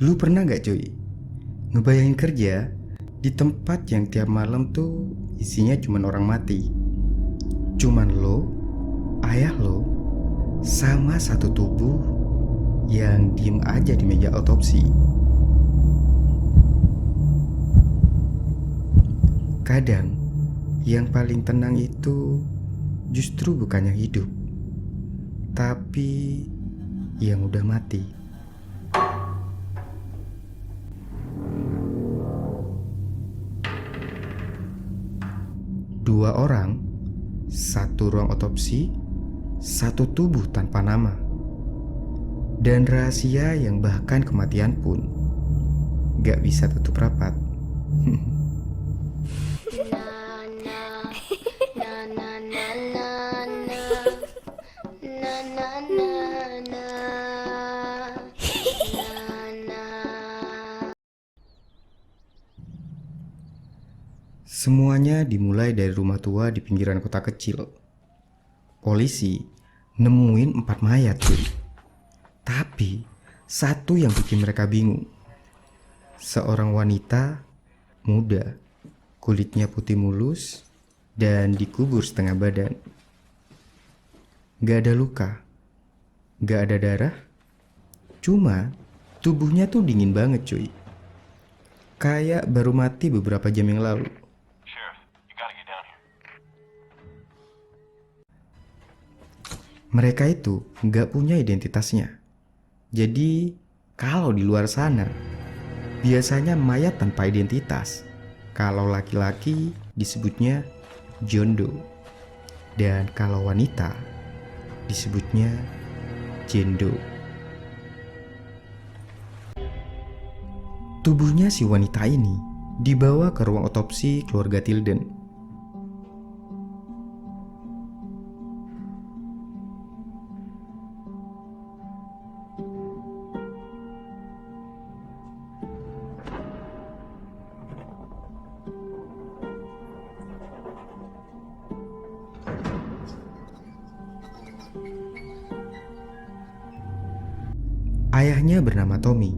Lu pernah gak cuy ngebayangin kerja di tempat yang tiap malam tuh isinya cuman orang mati? Cuman lo, ayah lo, sama satu tubuh yang diem aja di meja otopsi. Kadang yang paling tenang itu justru bukannya hidup, tapi yang udah mati. Dua orang, satu ruang otopsi, satu tubuh tanpa nama, dan rahasia yang bahkan kematian pun gak bisa tutup rapat. Semuanya dimulai dari rumah tua di pinggiran kota kecil. Polisi nemuin 4 mayat cuy. Tapi satu yang bikin mereka bingung. Seorang wanita muda, kulitnya putih mulus, dan dikubur setengah badan. Gak ada luka, gak ada darah. Cuma tubuhnya tuh dingin banget cuy. Kayak baru mati beberapa jam yang lalu. Mereka itu gak punya identitasnya. Jadi kalau di luar sana biasanya mayat tanpa identitas. Kalau laki-laki disebutnya jondo, dan kalau wanita disebutnya jendo. Tubuhnya si wanita ini dibawa ke ruang otopsi keluarga Tilden. Ayahnya bernama Tommy,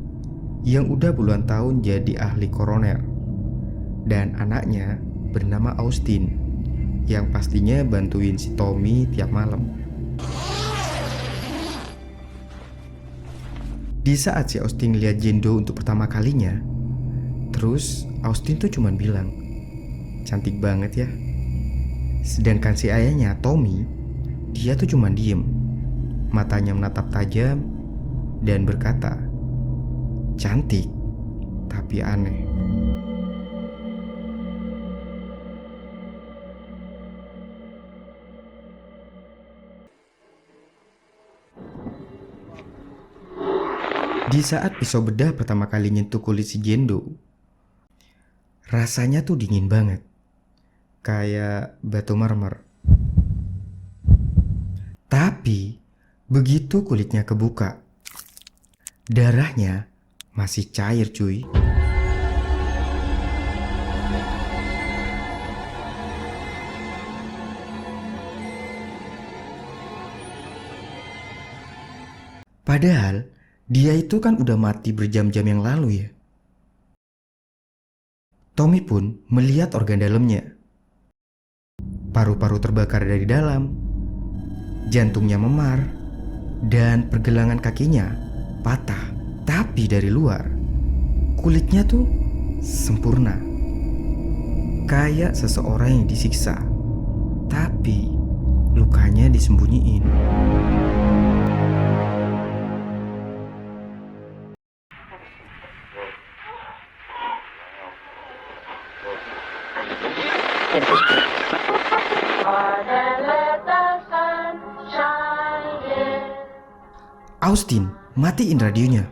yang udah puluhan tahun jadi ahli koroner. Dan anaknya bernama Austin, yang pastinya bantuin si Tommy tiap malam. Di saat si Austin lihat Jendo untuk pertama kalinya, terus Austin tuh cuman bilang, "Cantik banget ya." Sedangkan si ayahnya, Tommy, dia tuh cuman diem, matanya menatap tajam, dan berkata, "Cantik, tapi aneh." Di saat pisau bedah pertama kali nyentuh kulit si Jendo, rasanya tuh dingin banget, kayak batu marmer. Tapi begitu kulitnya kebuka, darahnya masih cair cuy. Padahal dia itu kan udah mati berjam-jam yang lalu ya. Tommy pun melihat organ dalamnya. Paru-paru terbakar dari dalam, jantungnya memar, dan pergelangan kakinya patah. Tapi dari luar, kulitnya tuh sempurna, kayak seseorang yang disiksa, tapi lukanya disembunyiin. "Austin, matiin radionya,"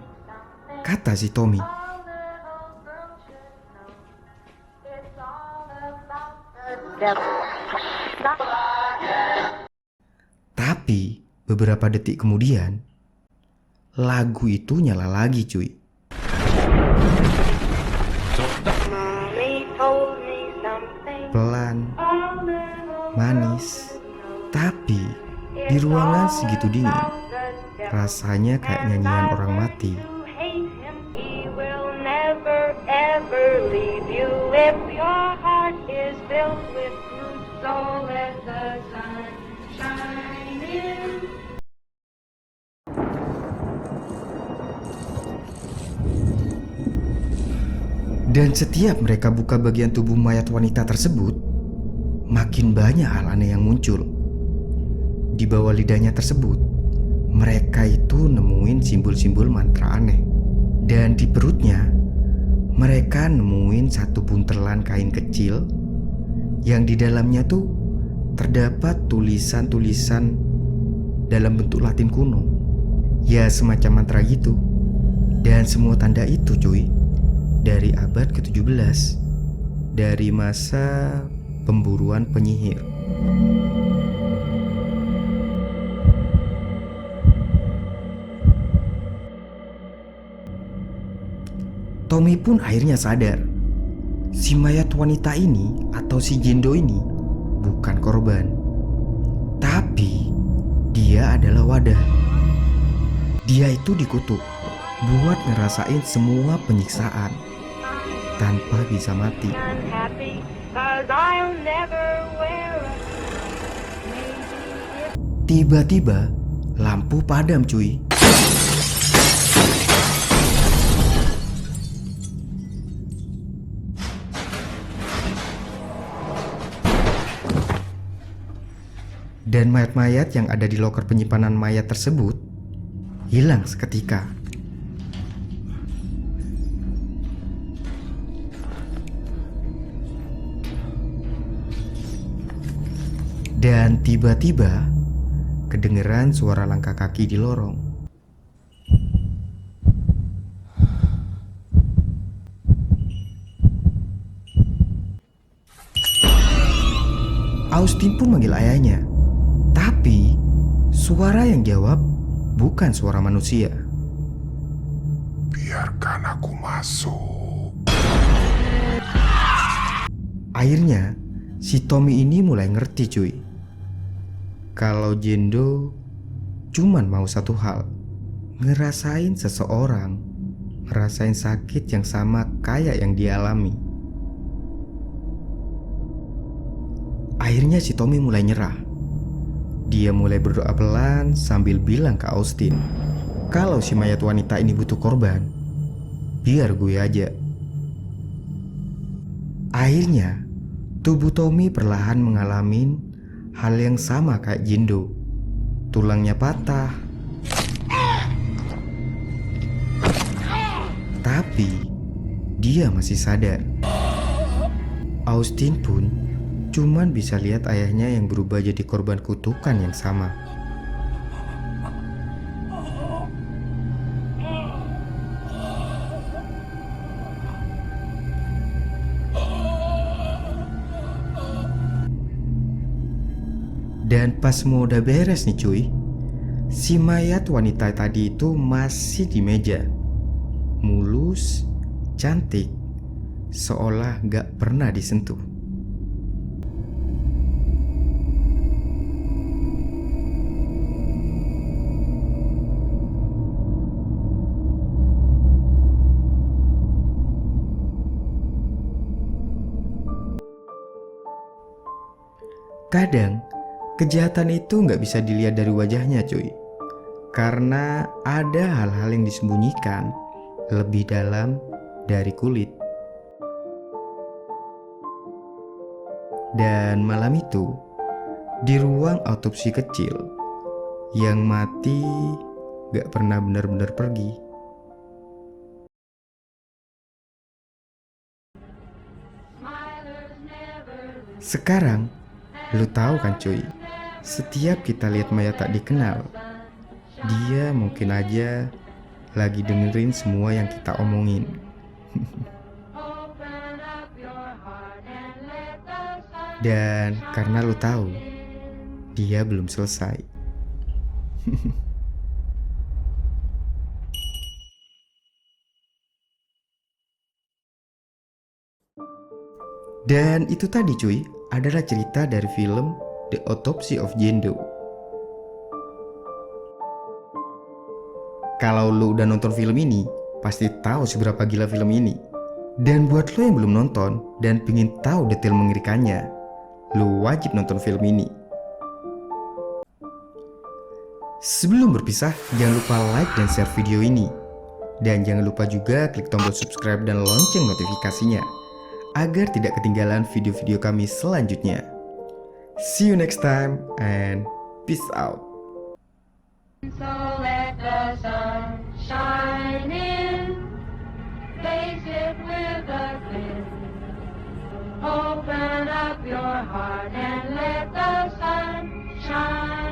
kata si Tommy. Tapi beberapa detik kemudian, lagu itu nyala lagi cuy. Pelan, manis, tapi di ruangan segitu dingin, rasanya kayak nyanyian orang mati. never leave you if your heart is filled with truth. So let the sun shine in. Dan setiap mereka buka bagian tubuh mayat wanita tersebut, makin banyak hal aneh yang muncul. Di bawah lidahnya tersebut, mereka itu nemuin simbol-simbol mantra aneh. Dan di perutnya, mereka nemuin satu buntelan kain kecil yang di dalamnya tuh terdapat tulisan-tulisan dalam bentuk Latin kuno. Ya semacam mantra gitu. Dan semua tanda itu cuy, dari abad ke-17, dari masa pemburuan penyihir. Tommy pun akhirnya sadar, si mayat wanita ini atau si Jendo ini bukan korban, tapi dia adalah wadah. Dia itu dikutuk buat ngerasain semua penyiksaan tanpa bisa mati. Unhappy, 'cause I'll never wear a Tiba-tiba lampu padam cuy. Dan mayat-mayat yang ada di loker penyimpanan mayat tersebut hilang seketika. Dan tiba-tiba kedengeran suara langkah kaki di lorong. Austin pun manggil ayahnya, tapi suara yang jawab bukan suara manusia. Biarkan aku masuk. Akhirnya si Tommy ini mulai ngerti cuy, kalau Jendo cuman mau satu hal, ngerasain seseorang ngerasain sakit yang sama kayak yang dia alami. Akhirnya si Tommy mulai nyerah. Dia mulai berdoa pelan sambil bilang ke Austin, kalau si mayat wanita ini butuh korban, biar gue aja. Akhirnya tubuh Tommy perlahan mengalami hal yang sama kayak Jendo. Tulangnya patah, tapi dia masih sadar. Austin pun cuman bisa lihat ayahnya yang berubah jadi korban kutukan yang sama. Dan pas semua udah beres nih cuy, si mayat wanita tadi itu masih di meja, mulus, cantik, seolah gak pernah disentuh. Kadang kejahatan itu nggak bisa dilihat dari wajahnya cuy, karena ada hal-hal yang disembunyikan lebih dalam dari kulit. Dan malam itu, di ruang autopsi kecil, yang mati nggak pernah benar-benar pergi. Sekarang lu tahu kan cuy, setiap kita lihat mayat tak dikenal, dia mungkin aja lagi dengerin semua yang kita omongin. Dan karena lu tahu, dia belum selesai. Dan itu tadi cuy, adalah cerita dari film The Autopsy of Jendo. Kalau lu udah nonton film ini, pasti tahu seberapa gila film ini. Dan buat lo yang belum nonton dan pengen tahu detail mengerikannya, lo wajib nonton film ini. Sebelum berpisah, jangan lupa like dan share video ini. Dan jangan lupa juga klik tombol subscribe dan lonceng notifikasinya, agar tidak ketinggalan video-video kami selanjutnya. See you next time and peace out. So let the sun shine in, face it with a grin. Open up your heart and let the sun shine.